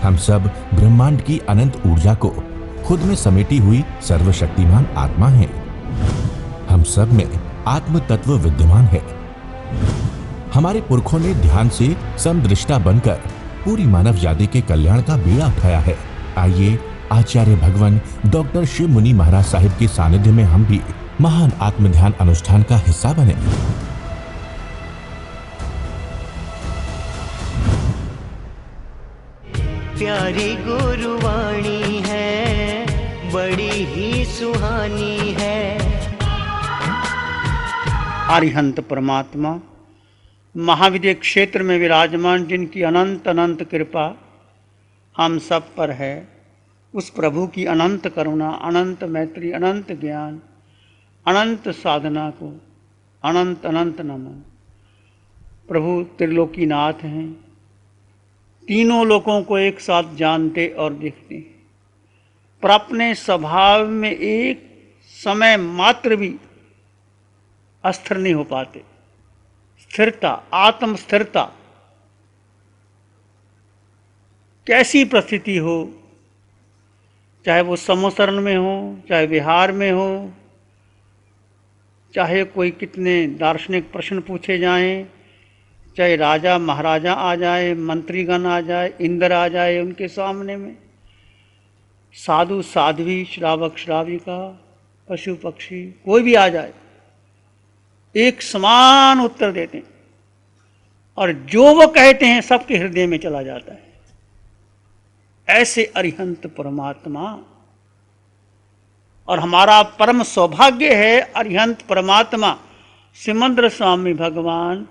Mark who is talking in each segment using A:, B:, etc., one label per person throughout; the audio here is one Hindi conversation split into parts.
A: हम सब ब्रह्मांड की अनंत ऊर्जा को खुद में समेटी हुई सर्वशक्तिमान आत्मा हैं। हम सब में आत्म तत्व विद्यमान है। हमारे पुरखों ने ध्यान से समदृष्टा बनकर पूरी मानव जाति के कल्याण का बीड़ा उठाया है। आइए आचार्य भगवान डॉक्टर शिव मुनि महाराज साहिब के सानिध्य में हम भी महान आत्म ध्यान अनुष्ठान का हिस्सा बने।
B: प्यारी गुरुवाणी है, बड़ी ही सुहानी है।
C: अरिहंत परमात्मा महाविद्य क्षेत्र में विराजमान, जिनकी अनंत अनंत कृपा हम सब पर है, उस प्रभु की अनंत करुणा, अनंत मैत्री, अनंत ज्ञान, अनंत साधना को अनंत अनंत नमन। प्रभु त्रिलोकीनाथ हैं, तीनों लोकों को एक साथ जानते और देखते हैं, पर अपने स्वभाव में एक समय मात्र भी अस्थिर नहीं हो पाते। स्थिरता, आत्म स्थिरता, कैसी परिस्थिति हो, चाहे वो समोसरण में हो, चाहे विहार में हो, चाहे कोई कितने दार्शनिक प्रश्न पूछे जाएं, चाहे राजा महाराजा आ जाए, मंत्रीगण आ जाए, इंद्र आ जाए उनके सामने में, साधु साध्वी, श्रावक श्राविका, पशु पक्षी, कोई भी आ जाए, एक समान उत्तर देते हैं और जो वो कहते हैं सबके हृदय में चला जाता है। ऐसे अरिहंत परमात्मा, और हमारा परम सौभाग्य है अरिहंत परमात्मा सिमंद्र स्वामी भगवान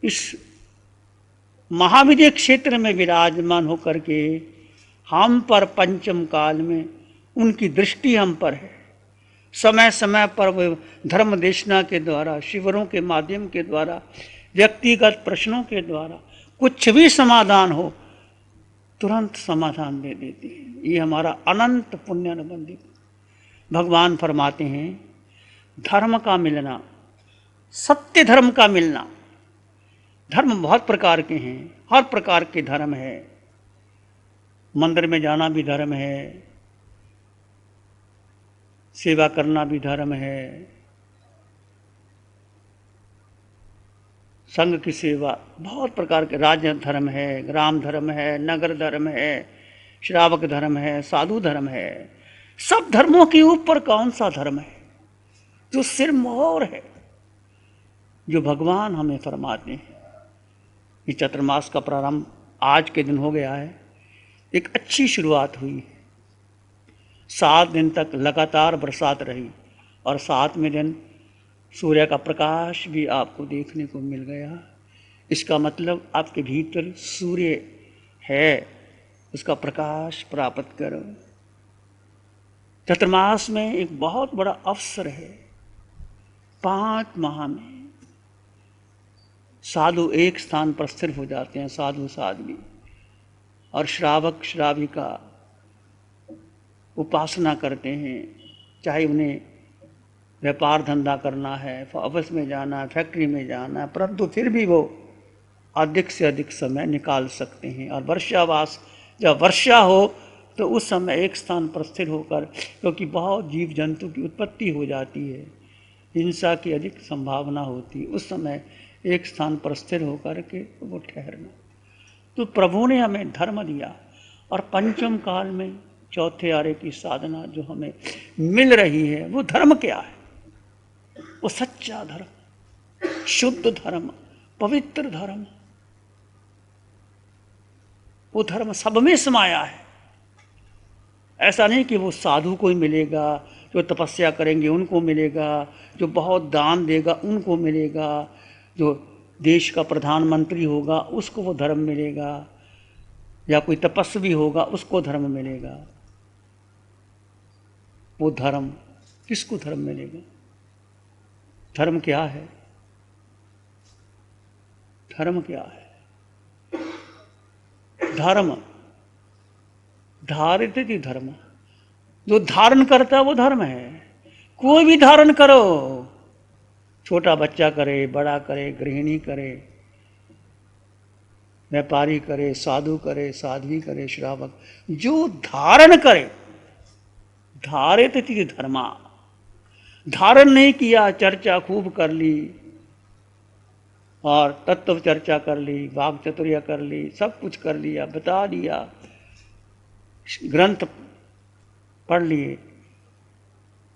C: इस महाविद्य क्षेत्र में विराजमान होकर के हम पर पंचम काल में उनकी दृष्टि हम पर है। समय समय पर वे धर्म देशना के द्वारा, शिविरों के माध्यम के द्वारा, व्यक्तिगत प्रश्नों के द्वारा कुछ भी समाधान हो तुरंत समाधान दे देते हैं। ये हमारा अनंत पुण्य अनुबंधित। भगवान फरमाते हैं धर्म का मिलना, सत्य धर्म का मिलना। धर्म बहुत प्रकार के हैं, हर प्रकार के धर्म है। मंदिर में जाना भी धर्म है, सेवा करना भी धर्म है, संघ की सेवा, बहुत प्रकार के राज्य धर्म है, ग्राम धर्म है, नगर धर्म है, श्रावक धर्म है, साधु धर्म है। सब धर्मों के ऊपर कौन सा धर्म है जो सिर मोहर है, जो भगवान हमें फरमाते हैं। ये चतुर्मास का प्रारंभ आज के दिन हो गया है। एक अच्छी शुरुआत हुई है। 7 दिन तक लगातार बरसात रही और 7वें दिन सूर्य का प्रकाश भी आपको देखने को मिल गया। इसका मतलब आपके भीतर सूर्य है, उसका प्रकाश प्राप्त करो। चतुर्मास में एक बहुत बड़ा अवसर है। 5 माह में साधु एक स्थान पर स्थिर हो जाते हैं, साधु साध्वी, और श्रावक श्राविका उपासना करते हैं। चाहे उन्हें व्यापार धंधा करना है, ऑफिस में जाना है, फैक्ट्री में जाना है, परंतु फिर भी वो अधिक से अधिक समय निकाल सकते हैं। और वर्षावास, जब वर्षा हो तो उस समय एक स्थान पर स्थिर होकर, क्योंकि बहुत जीव जंतु की उत्पत्ति हो जाती है, हिंसा की अधिक संभावना होती है, उस समय एक स्थान पर स्थिर होकर के वो ठहरना। तो प्रभु ने हमें धर्म दिया, और पंचम काल में चौथे आरे की साधना जो हमें मिल रही है, वो धर्म क्या है? वो सच्चा धर्म, शुद्ध धर्म, पवित्र धर्म। वो धर्म सब में समाया है। ऐसा नहीं कि वो साधु को ही मिलेगा, जो तपस्या करेंगे उनको मिलेगा, जो बहुत दान देगा उनको मिलेगा, जो देश का प्रधानमंत्री होगा उसको वो धर्म मिलेगा, या कोई तपस्वी होगा उसको धर्म मिलेगा। वो धर्म किसको धर्म मिलेगा? धर्म क्या है? धर्म क्या है? धर्म धारित थी धर्म, जो धारण करता है वो धर्म है। कोई भी धारण करो, छोटा बच्चा करे, बड़ा करे, गृहिणी करे, व्यापारी करे, साधु करे, साध्वी करे, श्रावक, जो धारण करे, धारित थी धर्मा, धारण नहीं किया, चर्चा खूब कर ली और तत्व चर्चा कर ली, वाग चतुर्य कर ली, सब कुछ कर लिया, बता दिया, ग्रंथ पढ़ लिए,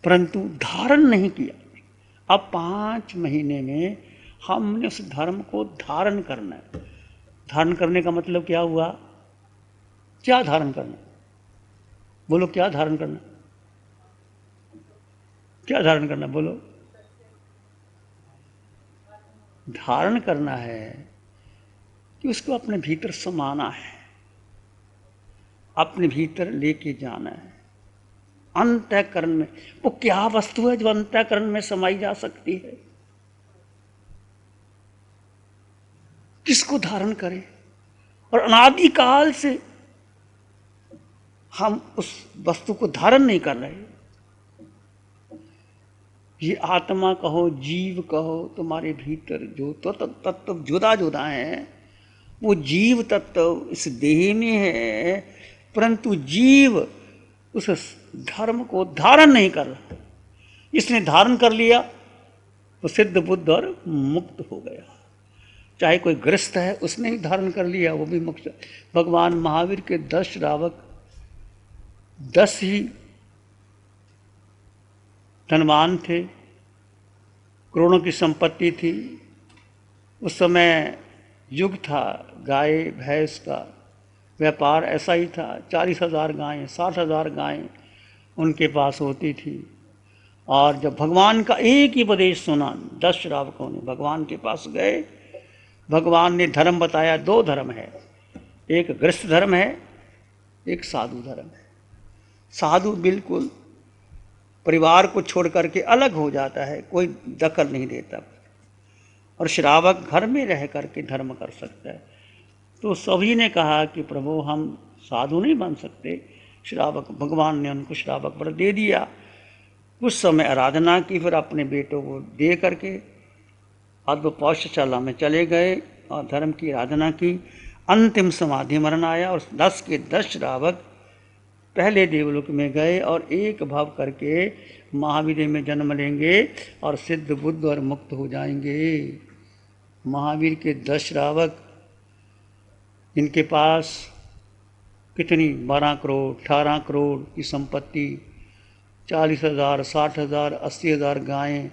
C: परंतु धारण नहीं किया। अब 5 महीने में हमने उस धर्म को धारण करना है। धारण करने का मतलब क्या हुआ? क्या धारण करना? बोलो, क्या धारण करना? क्या धारण करना? बोलो। धारण करना है कि उसको अपने भीतर समाना है, अपने भीतर लेके जाना है। अंतःकरण में वो क्या वस्तु है जो अंतःकरण में समाई जा सकती है? किसको धारण करें? और अनादिकाल से हम उस वस्तु को धारण नहीं कर रहे। ये आत्मा कहो, जीव कहो, तुम्हारे भीतर जो तत्व जुदा जुदा है, वो जीव तत्व इस देह में है, परंतु जीव उस धर्म को धारण नहीं कर रहा। इसने धारण कर लिया तो सिद्ध बुद्ध और मुक्त हो गया। चाहे कोई गृहस्थ है, उसने ही धारण कर लिया, वो भी मुक्त। भगवान महावीर के 10 श्रावक, 10 ही धनवान थे, करोड़ों की संपत्ति थी। उस समय युग था गाय भैंस का, व्यापार ऐसा ही था। 40,000 गायें, 60,000 गायें उनके पास होती थी। और जब भगवान का एक ही उपदेश सुना, 10 श्रावकों ने भगवान के पास गए, भगवान ने धर्म बताया। 2 धर्म है, एक गृहस्थ धर्म है, एक साधु धर्म है। साधु बिल्कुल परिवार को छोड़ करके अलग हो जाता है, कोई दखल नहीं देता, और श्रावक घर में रह करके धर्म कर सकता है। तो सभी ने कहा कि प्रभु हम साधु नहीं बन सकते, श्रावक। भगवान ने उनको श्रावक पर दे दिया। कुछ समय आराधना की, फिर अपने बेटों को दे करके अद्भुत पौष्यशाला में चले गए और धर्म की आराधना की। अंतिम समाधि मरण आया और 10 के 10 श्रावक पहले देवलोक में गए और एक भाव करके महावीर में जन्म लेंगे और सिद्ध बुद्ध और मुक्त हो जाएंगे। महावीर के 10 श्रावक, इनके पास कितनी 12 करोड़ 18 करोड़ की संपत्ति, 40,000 60,000 80,000 गायें।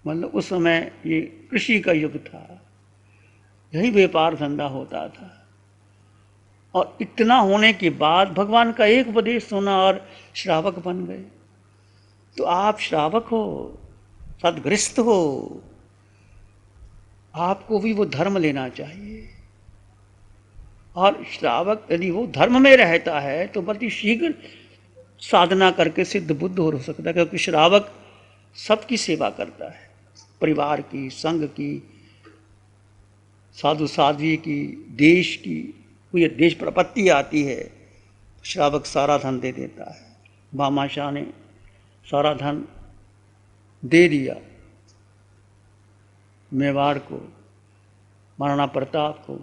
C: मतलब उस समय ये कृषि का युग था, यही व्यापार धंधा होता था। और इतना होने के बाद भगवान का एक उपदेश सुना और श्रावक बन गए। तो आप श्रावक हो, सद्गृहस्थ हो, आपको भी वो धर्म लेना चाहिए। और श्रावक यदि वो धर्म में रहता है तो बड़ी शीघ्र साधना करके सिद्ध बुद्ध हो सकता है, क्योंकि श्रावक सबकी सेवा करता है, परिवार की, संघ की, साधु साध्वी की, देश की। कोई देश पर आपत्ति आती है, श्रावक सारा धन दे देता है। भामाशाह ने सारा धन दे दिया मेवाड़ को, महाराणा प्रताप को।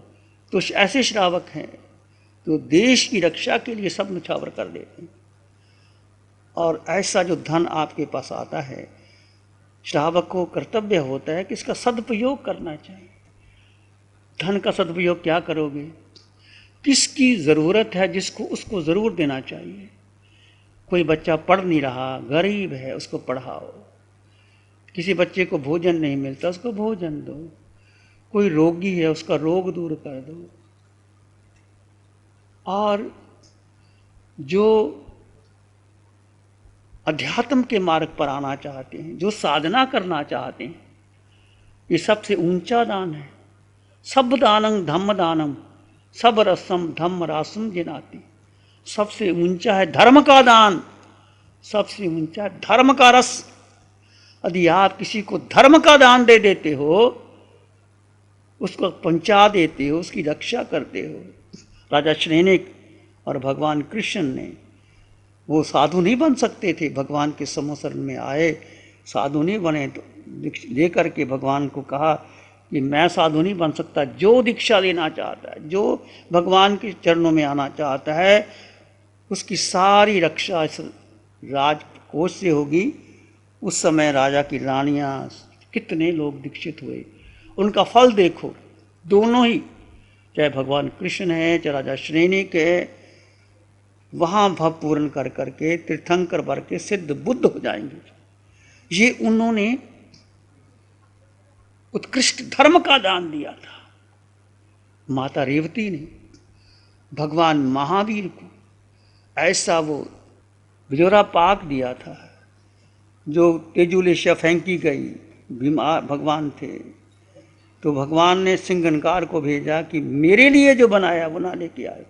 C: तो ऐसे श्रावक हैं तो देश की रक्षा के लिए सब न्यौछावर कर देते हैं। और ऐसा जो धन आपके पास आता है, श्रावक को कर्तव्य होता है कि इसका सदुपयोग करना चाहिए। धन का सदुपयोग क्या करोगे? किसकी ज़रूरत है जिसको, उसको ज़रूर देना चाहिए। कोई बच्चा पढ़ नहीं रहा, गरीब है, उसको पढ़ाओ। किसी बच्चे को भोजन नहीं मिलता, उसको भोजन दो। कोई रोगी है, उसका रोग दूर कर दो। और जो अध्यात्म के मार्ग पर आना चाहते हैं, जो साधना करना चाहते हैं, ये सबसे ऊंचा दान है। सब दानं धम्म दानम, सब रसम धम्म रासम जिनाति। सबसे ऊंचा है धर्म का दान, सबसे ऊंचा है धर्म का रस। यदि आप किसी को धर्म का दान दे देते हो, उसको पहुंचा देते हो, उसकी रक्षा करते हो। राजा श्रेनिक और भगवान कृष्ण ने, वो साधु नहीं बन सकते थे, भगवान के समूह शरण में आए, साधु नहीं बने, तो लेकर के भगवान को कहा कि मैं साधु नहीं बन सकता। जो दीक्षा लेना चाहता है, जो भगवान के चरणों में आना चाहता है, उसकी सारी रक्षा इस राजकोष से होगी। उस समय राजा की रानियां, कितने लोग दीक्षित हुए, उनका फल देखो। दोनों ही, चाहे भगवान कृष्ण है, चाहे राजा श्रेणिक है, वहाँ भव पूर्ण कर करके तीर्थंकर भर के सिद्ध बुद्ध हो जाएंगे। ये उन्होंने उत्कृष्ट धर्म का दान दिया था। माता रेवती ने भगवान महावीर को ऐसा वो बिजोरा पाक दिया था, जो तेजुलेशिया फेंकी गई, बीमार भगवान थे, तो भगवान ने सिंगनकार को भेजा कि मेरे लिए जो बनाया वो ना लेके आए।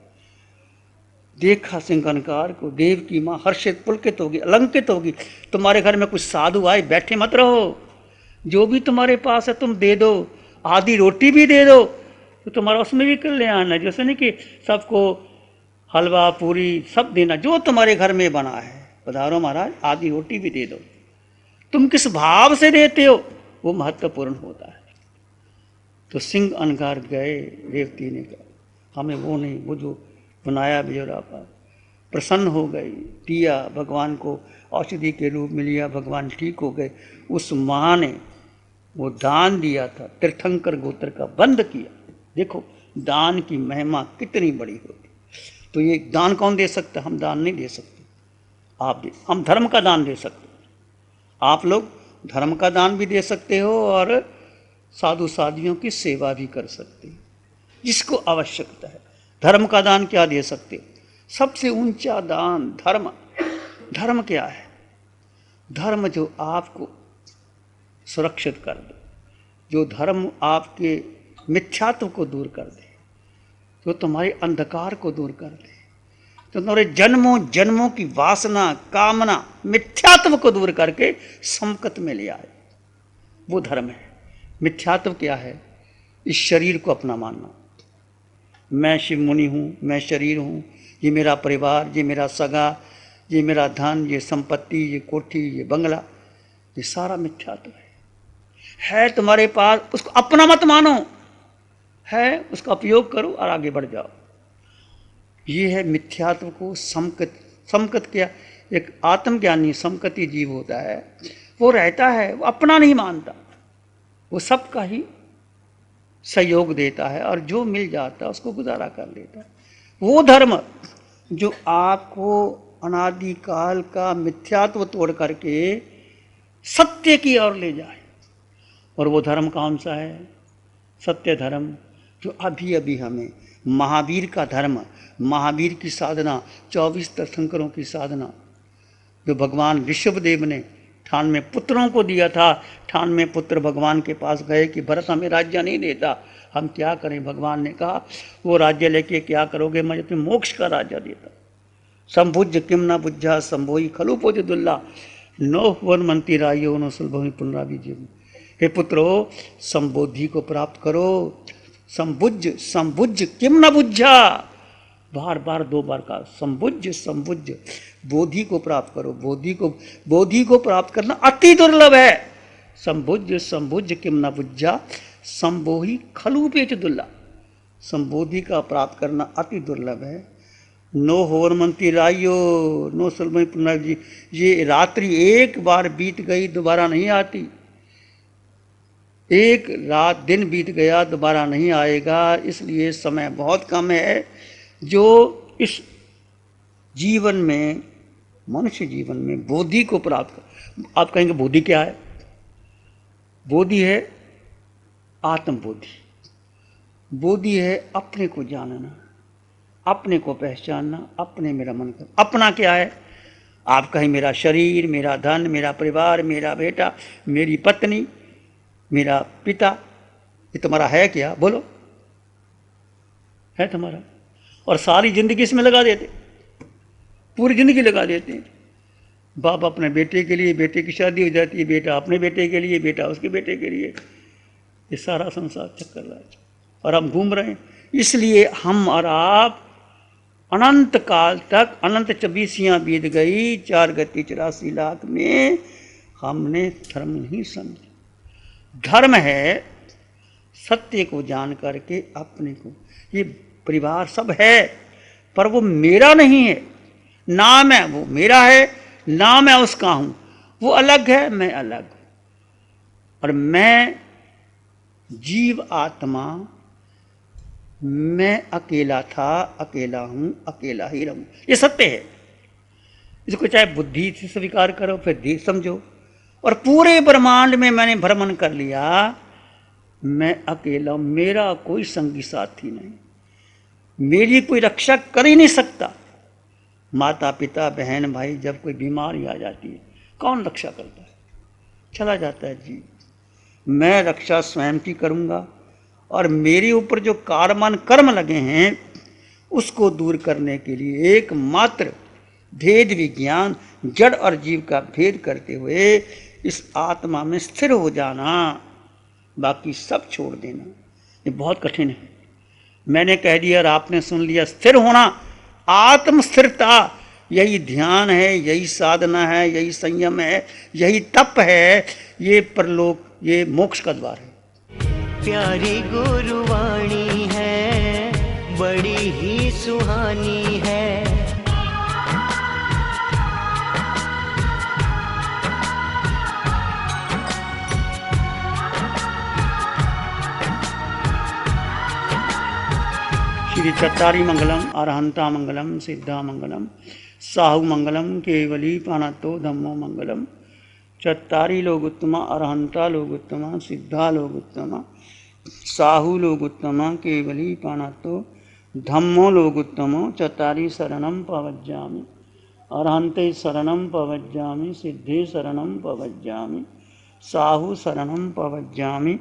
C: देखा सिंगनकार को, देव की माँ हर्षित पुलकित होगी, अलंकित होगी। तुम्हारे घर में कुछ साधु आए, बैठे मत रहो, जो भी तुम्हारे पास है तुम दे दो, आधी रोटी भी दे दो, तो तुम्हारा उसमें भी कल्याण है। जैसे नहीं कि सबको हलवा पूरी सब देना, जो तुम्हारे घर में बना है, पधारो महाराज, आधी रोटी भी दे दो। तुम किस भाव से देते हो वो महत्वपूर्ण होता है। तो सिंह अनगार गए, रेवती ने कहा हमें वो नहीं, वो जो बनाया बिजोरा पाक, प्रसन्न हो गई, दिया भगवान को, औषधि के रूप में लिया, भगवान ठीक हो गए। उस माँ ने वो दान दिया था, तीर्थंकर गोत्र का बंद किया। देखो दान की महिमा कितनी बड़ी होती। तो ये दान कौन दे सकता? हम दान नहीं दे सकते, आप दे। हम धर्म का दान दे सकते, आप लोग धर्म का दान भी दे सकते हो और साधु साधियों की सेवा भी कर सकते हो, जिसको आवश्यकता है। धर्म का दान क्या दे सकते हो? सबसे ऊंचा दान धर्म। धर्म क्या है? धर्म जो आपको सुरक्षित कर दे, जो धर्म आपके मिथ्यात्व को दूर कर दे, जो तुम्हारे अंधकार को दूर कर दे, तो तुम्हारे जन्मों जन्मों की वासना, कामना, मिथ्यात्व को दूर करके समकत में ले आए, वो धर्म है। मिथ्यात्व क्या है? इस शरीर को अपना मानना, मैं शिव मुनि हूँ, मैं शरीर हूँ, ये मेरा परिवार, ये मेरा सगा, ये मेरा धन, ये संपत्ति, ये कोठी, ये बंगला, ये सारा मिथ्यात्व है तुम्हारे पास, उसको अपना मत मानो, है उसका उपयोग करो और आगे बढ़ जाओ। ये है मिथ्यात्व को समकत। समकत क्या? एक आत्मज्ञानी समकति जीव होता है, वो रहता है, वो अपना नहीं मानता, वो सबका ही सहयोग देता है और जो मिल जाता है उसको गुजारा कर लेता है। वो धर्म जो आपको अनादिकाल का मिथ्यात्व तोड़ करके सत्य की ओर ले जाए। और वो धर्म कौन सा है? सत्य धर्म, जो अभी अभी हमें महावीर का धर्म, महावीर की साधना, 24 तीर्थंकरों की साधना, जो भगवान ऋषभदेव ने 98 पुत्रों को दिया था। 98 पुत्र भगवान के पास गए कि भरत हमें राज्य नहीं देता, हम क्या करें? भगवान ने कहा वो राज्य लेके क्या करोगे, मैं तुम्हें मोक्ष का राज्य देता। संभुज किम न बुझा संभोई खलु पोज दुल्ला नो वन मंती रायो नो सुलभ पुनराविजय। हे पुत्रो, संबोधि को प्राप्त करो। संबुज किम न बुझा, बार बार 2 बार का संबुज बोधि को प्राप्त करो। बोधि को प्राप्त करना अति दुर्लभ है। संबुज किम न बुझा संबोहि खलु पेच दुल्ला। संबोधि का प्राप्त करना अति दुर्लभ है। नो होर मंती रायो नो सुलभ पुनराविजय। ये रात्रि एक बार बीत गई दोबारा नहीं आती, एक रात दिन बीत गया दोबारा नहीं आएगा। इसलिए समय बहुत कम है जो इस जीवन में, मनुष्य जीवन में बोधि को प्राप्त कर। आप कहेंगे बोधि क्या है? बोधि है आत्मबोधि। बोधि है अपने को जानना, अपने को पहचानना, अपने मेरा मन कर। अपना क्या है? आप कहें मेरा शरीर, मेरा धन, मेरा परिवार, मेरा बेटा, मेरी पत्नी, मेरा पिता, ये तुम्हारा है क्या? बोलो, है तुम्हारा? और सारी जिंदगी इसमें लगा देते, पूरी जिंदगी लगा देते हैं। बाप अपने बेटे के लिए, बेटे की शादी हो जाती है, बेटा अपने बेटे के लिए, बेटा उसके बेटे के लिए, ये सारा संसार चक्कर रहा है और हम घूम रहे हैं। इसलिए हम और आप अनंत काल तक, अनंत 24 बीत गई, 4 गति 84 लाख में हमने धर्म नहीं समझा। धर्म है सत्य को जान करके अपने को, ये परिवार सब है पर वो मेरा नहीं है। नाम है वो मेरा है, नाम है उसका हूं, वो अलग है, मैं अलग हूं। और मैं जीव आत्मा, मैं अकेला था, अकेला हूं, अकेला ही रहूं, ये सत्य है। इसको चाहे बुद्धि से स्वीकार करो, फिर देख समझो। और पूरे ब्रह्मांड में मैंने भ्रमण कर लिया, मैं अकेला, मेरा कोई संगी साथी नहीं, मेरी कोई रक्षा कर ही नहीं सकता। माता पिता बहन भाई जब कोई बीमारी आ जाती है कौन रक्षा करता है? चला जाता है जीव। मैं रक्षा स्वयं की करूँगा और मेरे ऊपर जो कारमान कर्म लगे हैं उसको दूर करने के लिए एकमात्र भेद विज्ञान, जड़ और जीव का भेद करते हुए इस आत्मा में स्थिर हो जाना, बाकी सब छोड़ देना। ये बहुत कठिन है। मैंने कह दिया और आपने सुन लिया। स्थिर होना, आत्म स्थिरता, यही ध्यान है, यही साधना है, यही संयम है, यही तप है, ये परलोक, ये मोक्ष का द्वार है।
B: प्यारी गुरुवाणी है, बड़ी ही सुहानी है।
C: श्री चत्तारी मंगलम, अरहंता मंगलम, सिद्धा मंगलम, साहु मंगलम, केवली पाणतो धम्मो मंगलम। चत्तारी लोग उत्तमा, अरहंता लोग उत्तमा, सिद्धा लोग उत्तमा, साहु लोग उत्तमा, केवली पाणतो धम्मो लोग उत्तमो। चत्तारी शरणम पवज्जामि, अरहंते शरणम पवज्जामि, सिद्धे शरणम पवज्जामि, साहु शरणम पवज्जामि,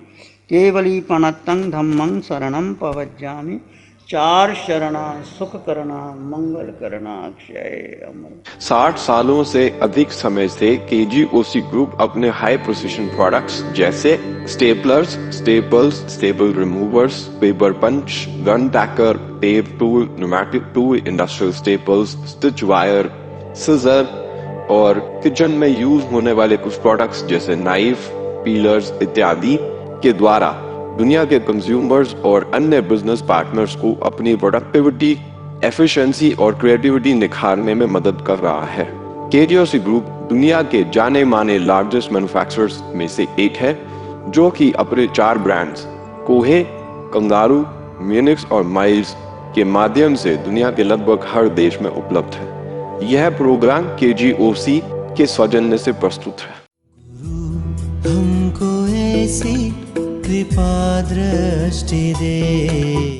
C: केवली पाणतं धम्मं शरणम पवज्जामि। चार शरणा सुख करना, मंगल करना, अक्षय अमर।
D: 60 सालों से अधिक समय से केजीओसी ग्रुप अपने हाई प्रिसिशन प्रोडक्ट्स जैसे staplers, staples, staple removers, paper punch, gun tacker, tape tool, pneumatic tool, industrial staples, stitch wire, scissor और किचन में यूज होने वाले कुछ प्रोडक्ट्स जैसे नाइफ, पीलर्स इत्यादि के द्वारा दुनिया के कंज्यूमर्स और अन्य बिजनेस पार्टनर्स को अपनी प्रोडक्टिविटी, एफिशिएंसी और क्रिएटिविटी निखारने में मदद कर रहा है। केजीओसी ग्रुप दुनिया के जाने माने लार्जेस्ट मैन्युफैक्चरर्स में से एक है, जो कि अपने 4 ब्रांड्स कोहे, कंगारू, म्यूनिक्स और माइल्स के माध्यम से दुनिया के लगभग हर देश में उपलब्ध है। यह प्रोग्राम केजीओसी के सौजन्य से प्रस्तुत है।
E: हमको ऐसी कृपा दृष्टि दे।